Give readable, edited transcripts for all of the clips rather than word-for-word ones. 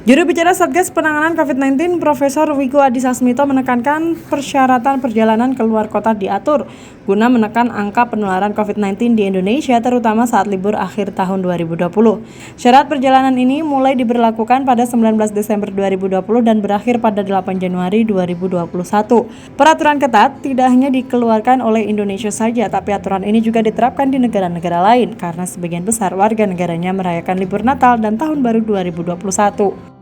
Juru bicara Satgas Penanganan COVID-19, Profesor Wiku Adhisa Smito menekankan persyaratan perjalanan keluar kota diatur guna menekan angka penularan COVID-19 di Indonesia, terutama saat libur akhir tahun 2020. Syarat perjalanan ini mulai diberlakukan pada 19 Desember 2020 dan berakhir pada 8 Januari 2021. Peraturan ketat tidak hanya dikeluarkan oleh Indonesia saja, tapi aturan ini juga diterapkan di negara-negara lain karena sebagian besar warga negaranya merayakan libur Natal dan Tahun Baru 2021.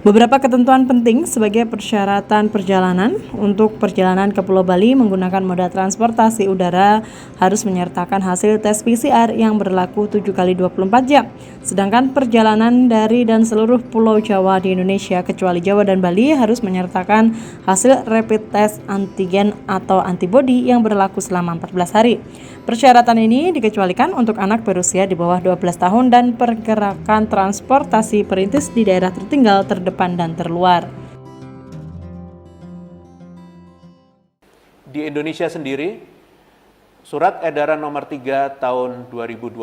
Beberapa ketentuan penting sebagai persyaratan perjalanan. Untuk perjalanan ke Pulau Bali menggunakan moda transportasi udara harus menyertakan hasil tes PCR yang berlaku 7 kali 24 jam. Sedangkan perjalanan dari dan seluruh Pulau Jawa di Indonesia kecuali Jawa dan Bali harus menyertakan hasil rapid test antigen atau antibody yang berlaku selama 14 hari. Persyaratan ini dikecualikan untuk anak berusia di bawah 12 tahun dan pergerakan transportasi perintis di daerah tertinggal, terdepan, dan terluar. Di Indonesia sendiri, Surat Edaran Nomor 3 Tahun 2020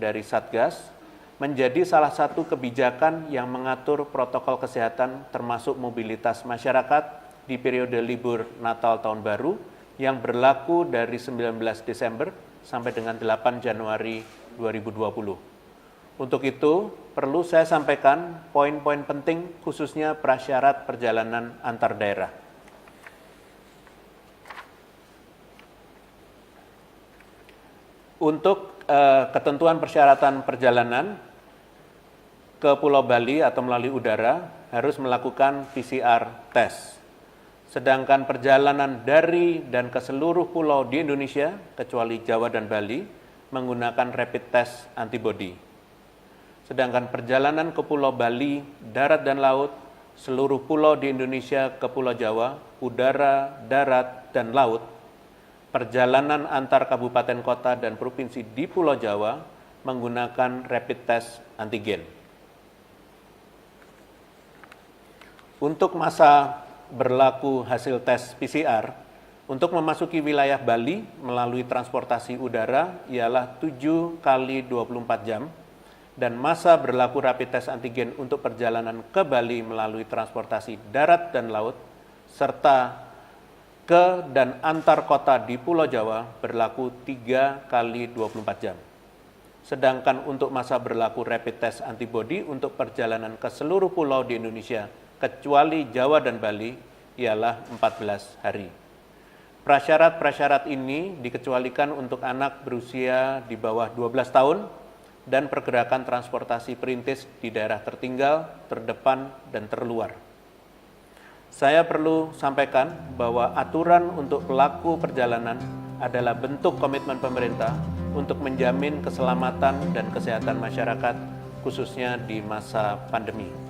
dari Satgas menjadi salah satu kebijakan yang mengatur protokol kesehatan termasuk mobilitas masyarakat di periode libur Natal Tahun Baru yang berlaku dari 19 Desember sampai dengan 8 Januari 2020. Untuk itu, perlu saya sampaikan poin-poin penting khususnya prasyarat perjalanan antar daerah. Untuk ketentuan persyaratan perjalanan ke Pulau Bali atau melalui udara harus melakukan PCR test. Sedangkan perjalanan dari dan ke seluruh pulau di Indonesia, kecuali Jawa dan Bali, menggunakan rapid test antibody. Sedangkan perjalanan ke Pulau Bali, darat dan laut, seluruh pulau di Indonesia ke Pulau Jawa, udara, darat, dan laut, perjalanan antar kabupaten kota dan provinsi di Pulau Jawa menggunakan rapid test antigen. Untuk masa berlaku hasil tes PCR, untuk memasuki wilayah Bali melalui transportasi udara ialah 7 kali 24 jam, dan masa berlaku rapid test antigen untuk perjalanan ke Bali melalui transportasi darat dan laut, serta ke dan antar kota di Pulau Jawa berlaku 3 kali 24 jam. Sedangkan untuk masa berlaku rapid test antibody untuk perjalanan ke seluruh pulau di Indonesia, kecuali Jawa dan Bali, ialah 14 hari. Prasyarat-prasyarat ini dikecualikan untuk anak berusia di bawah 12 tahun dan pergerakan transportasi perintis di daerah tertinggal, terdepan, dan terluar. Saya perlu sampaikan bahwa aturan untuk pelaku perjalanan adalah bentuk komitmen pemerintah untuk menjamin keselamatan dan kesehatan masyarakat, khususnya di masa pandemi.